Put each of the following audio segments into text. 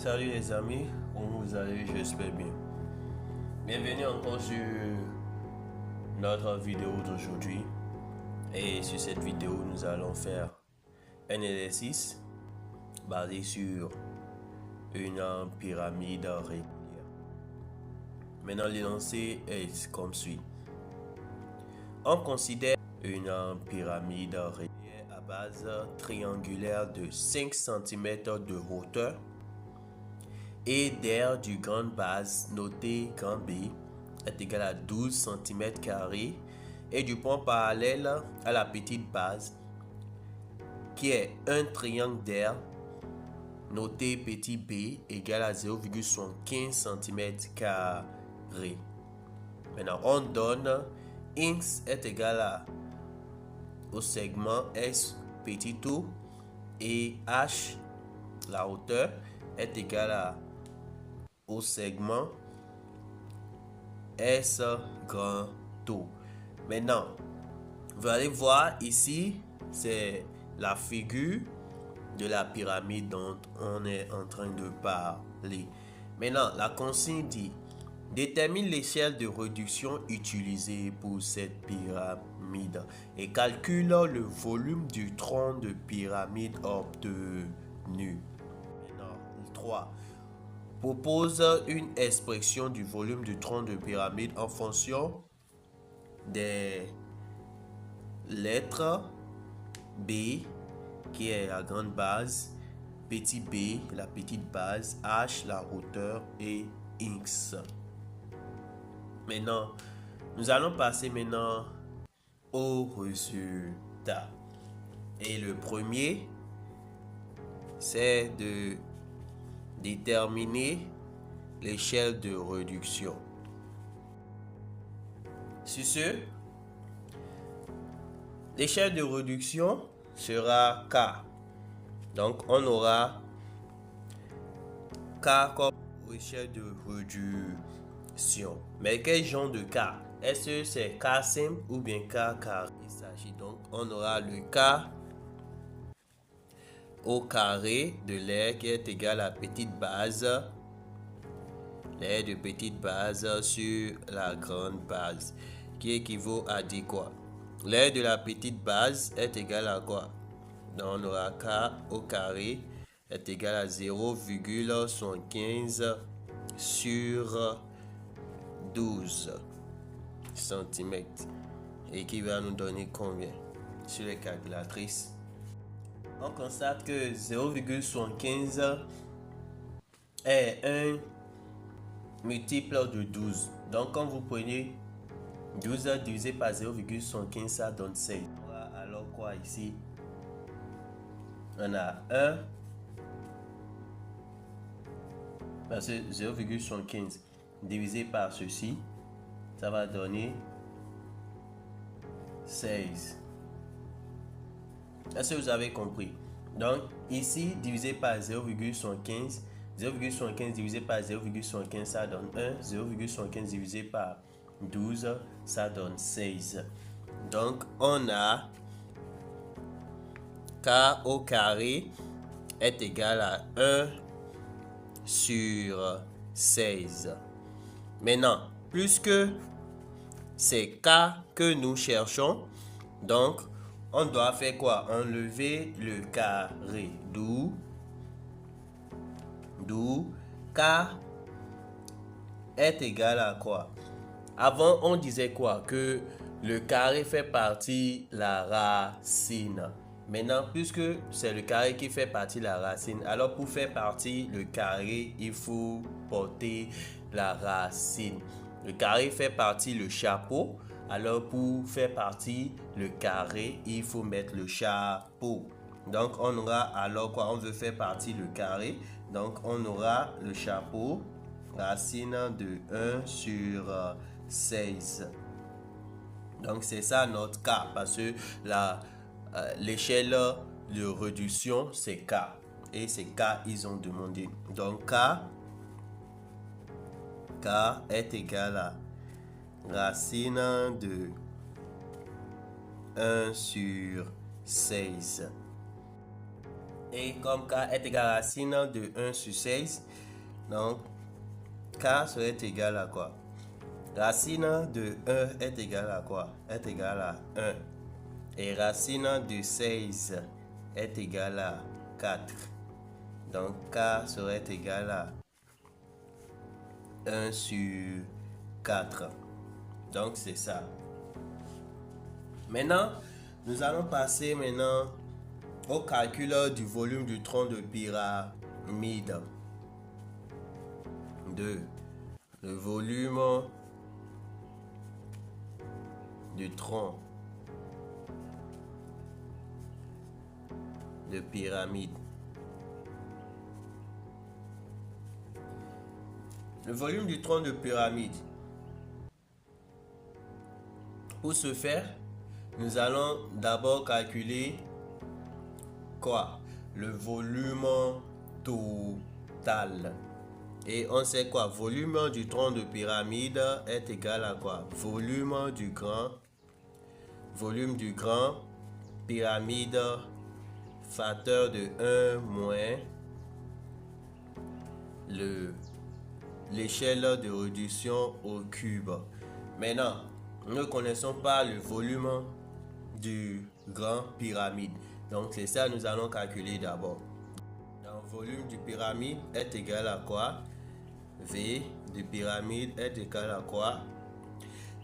Salut les amis, comment vous allez? J'espère bien. Bienvenue encore sur notre vidéo d'aujourd'hui. Et sur cette vidéo, nous allons faire un exercice basé sur une pyramide régulière. Maintenant, l'énoncé est comme suit. On considère une pyramide régulière à base triangulaire de 5 cm de hauteur et d'aire du grande base noté grand B est égal à 12 cm² et du point parallèle à la petite base qui est un triangle d'aire noté petit b égal à 0,75 cm². Maintenant on donne x est égal au segment S petit o et h la hauteur est égal au segment S grand O. Maintenant, vous allez voir ici, c'est la figure de la pyramide dont on est en train de parler. Maintenant, la consigne dit, détermine l'échelle de réduction utilisée pour cette pyramide et calcule le volume du tronc de pyramide obtenu. Maintenant, 3. Propose une expression du volume du tronc de pyramide en fonction des lettres B qui est la grande base, petit b la petite base, h la hauteur et x. Maintenant, nous allons passer maintenant au résultat. Et le premier, c'est de déterminer l'échelle de réduction. Sur ce, l'échelle de réduction sera K. Donc, on aura K comme échelle de réduction. Mais quel genre de K? Est-ce que c'est K simple ou bien K carré? Il s'agit donc, on aura le K au carré de l'aire qui est égal à petite base, l'aire de petite base sur la grande base, qui équivaut à dire quoi? L'aire de la petite base est égal à quoi? Donc on aura K au carré est égal à 0,75 sur 12 cm. Et qui va nous donner combien? Sur les calculatrices. On constate que 0,75 est un multiple de 12. Donc quand vous prenez 12 divisé par 0,75, ça donne 6. Alors quoi ici? On a 1 parce que 0,75 divisé par ceci, ça va donner 16. Est-ce que vous avez compris? Donc ici divisé par 0,75, 0,75 divisé par 0,75 ça donne 1, 0,75 divisé par 12 ça donne 16. Donc on a K au carré est égal à 1 sur 16. Maintenant, puisque c'est K que nous cherchons, donc on doit faire quoi? Enlever le carré. D'où K est égal à quoi? Avant, on disait quoi? Que le carré fait partie de la racine. Maintenant, puisque c'est le carré qui fait partie de la racine, alors pour faire partie le carré, il faut porter la racine. Le carré fait partie le chapeau. Alors pour faire partie le carré, il faut mettre le chapeau. Donc on aura alors quoi? On veut faire partie le carré. Donc on aura le chapeau, racine de 1 sur 16. Donc c'est ça notre K parce que l'échelle de réduction c'est K. Et c'est K ils ont demandé. Donc K est égal à racine de 1 sur 16. Et comme k est égal à racine de 1 sur 16, donc k serait égal à quoi? Racine de 1 est égal à quoi? Est égal à 1. Et racine de 16 est égal à 4. Donc k serait égal à 1 sur 4. Donc c'est ça. Maintenant, nous allons passer maintenant au calcul du volume du tronc de pyramide. 2. Le volume du tronc de pyramide. Le volume du tronc de pyramide. Pour ce faire, nous allons d'abord calculer quoi? Le volume total. Et on sait quoi? Volume du tronc de pyramide est égal à quoi? Volume du grand pyramide facteur de 1 moins l'échelle de réduction au cube. Maintenant, nous ne connaissons pas le volume du grand pyramide. Donc c'est ça que nous allons calculer d'abord. Le volume du pyramide est égal à quoi? V de pyramide est égal à quoi?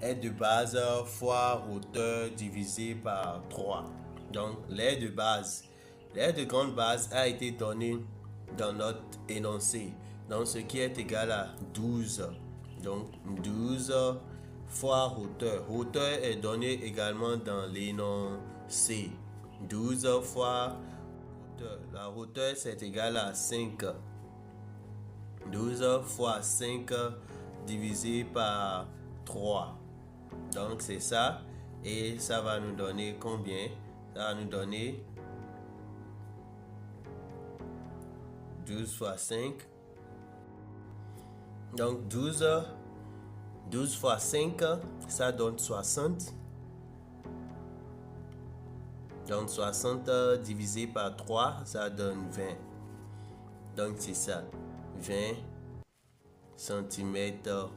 Est de base fois hauteur divisé par 3. Donc l'aire de base, l'aire de grande base a été donnée dans notre énoncé. Donc ce qui est égal à 12. Donc 12 fois hauteur. Hauteur est donnée également dans l'énoncé. 12 fois hauteur. La hauteur c'est égal à 5. 12 fois 5 divisé par 3. Donc c'est ça. Et ça va nous donner combien? Ça va nous donner 12 fois 5. Donc 12 fois 5, ça donne 60. Donc 60 divisé par 3, ça donne 20. Donc c'est ça. 20 cm3.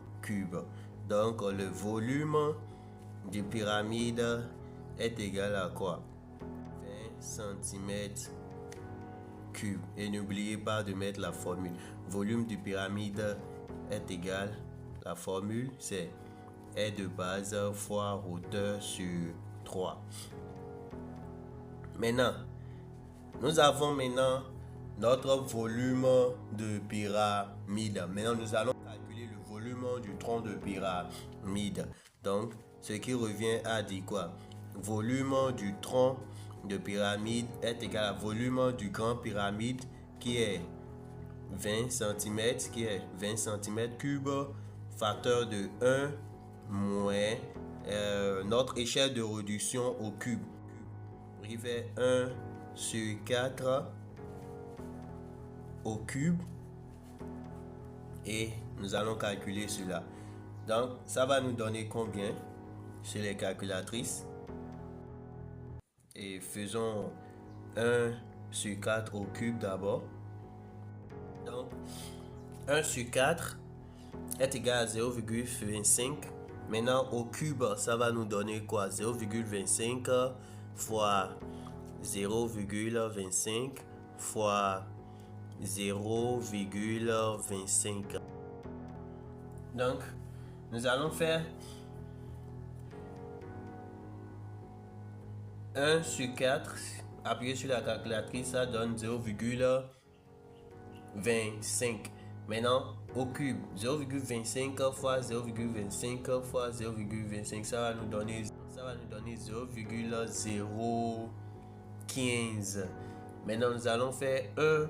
Donc le volume de pyramide est égal à quoi? 20 cm3. Et n'oubliez pas de mettre la formule. Volume de pyramide est égal, la formule c'est est de base fois hauteur sur 3. Maintenant, nous avons maintenant notre volume de pyramide. Maintenant, nous allons calculer le volume du tronc de pyramide. Donc, ce qui revient à dire quoi? Volume du tronc de pyramide est égal à volume du grand pyramide qui est 20 cm, qui est 20 cm3, facteur de 1 moins notre échelle de réduction au cube. Il fait 1 sur 4 au cube et nous allons calculer cela. Donc ça va nous donner combien sur les calculatrices? Et faisons 1 sur 4 au cube d'abord. Donc 1 sur 4 est égal à 0,25. Maintenant au cube, ça va nous donner quoi? 0,25 fois 0,25 fois 0,25. Donc, nous allons faire 1 sur 4. Appuyez sur la calculatrice, ça donne 0,25. Maintenant, au cube, 0,25 fois 0,25 fois 0,25, ça va nous donner 0,015. Maintenant, nous allons faire 1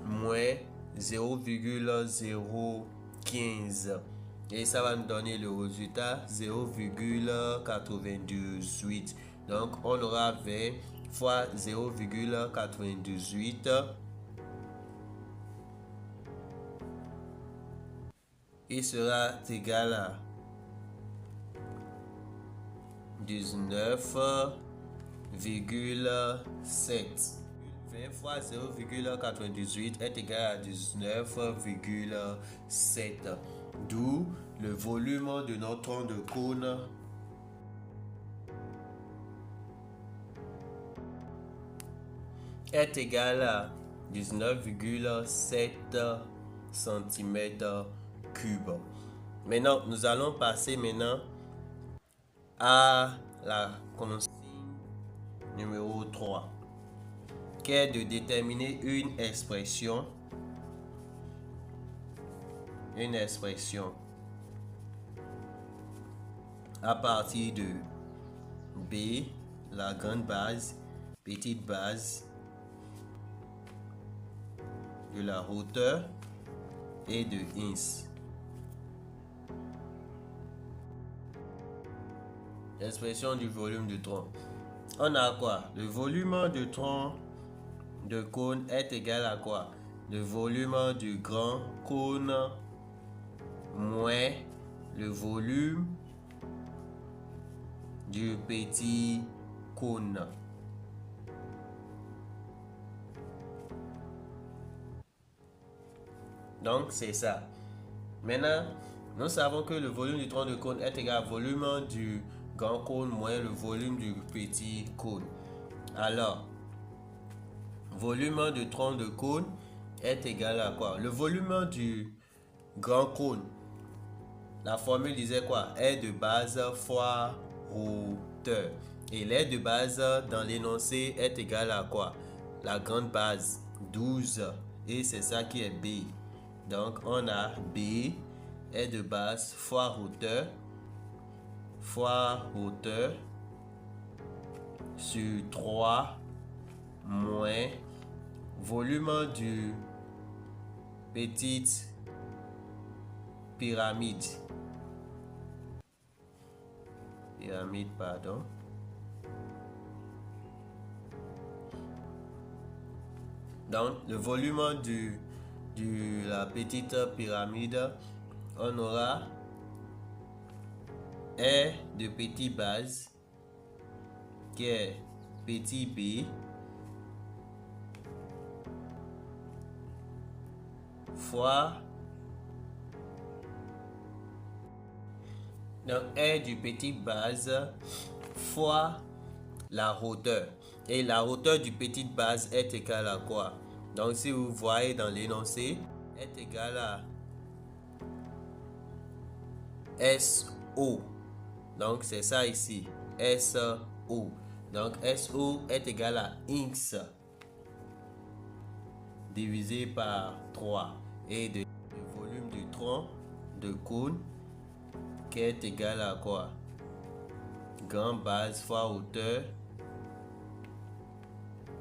moins 0,015. Et ça va nous donner le résultat 0,98. Donc, on aura 20 fois 0,98. Il sera égal à 19,7. 20 fois 0,98 est égal à 19,7. D'où le volume de notre tronc de cône est égal à 19,7 cm3. Maintenant, nous allons passer à la consigne numéro 3, qui est de déterminer une expression à partir de B, la grande base, petite base, de la hauteur et de ins. L'expression du volume de tronc. On a quoi? Le volume de tronc de cône est égal à quoi? Le volume du grand cône moins le volume du petit cône. Donc, c'est ça. Maintenant, nous savons que le volume du tronc de cône est égal au volume du grand cône moins le volume du petit cône. Alors, volume du tronc de cône est égal à quoi? Le volume du grand cône, la formule disait quoi? Aire de base fois hauteur. Et l'aire de base dans l'énoncé est égal à quoi? La grande base, 12. Et c'est ça qui est B. Donc, on a B, aire de base fois hauteur sur 3 moins volume du petite pyramide. Pardon. Donc, le volume de la petite pyramide, on aura R de petit base qui est petit b fois donc R du petit base fois la hauteur. Et la hauteur du petit base est égale à quoi? Donc si vous voyez dans l'énoncé, est égal à SO. Donc c'est ça ici, SO. Donc SO est égal à X divisé par 3. Et le volume du tronc de cône qui est égal à quoi? Grande base fois hauteur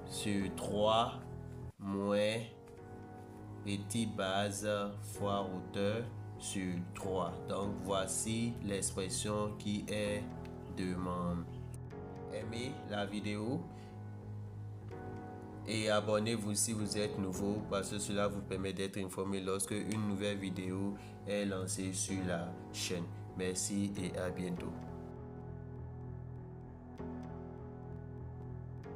sur 3 moins petit base fois hauteur sur 3. Donc voici l'expression qui est demandée. Aimez la vidéo et abonnez-vous si vous êtes nouveau, parce que cela vous permet d'être informé lorsque une nouvelle vidéo est lancée sur la chaîne. Merci et à bientôt.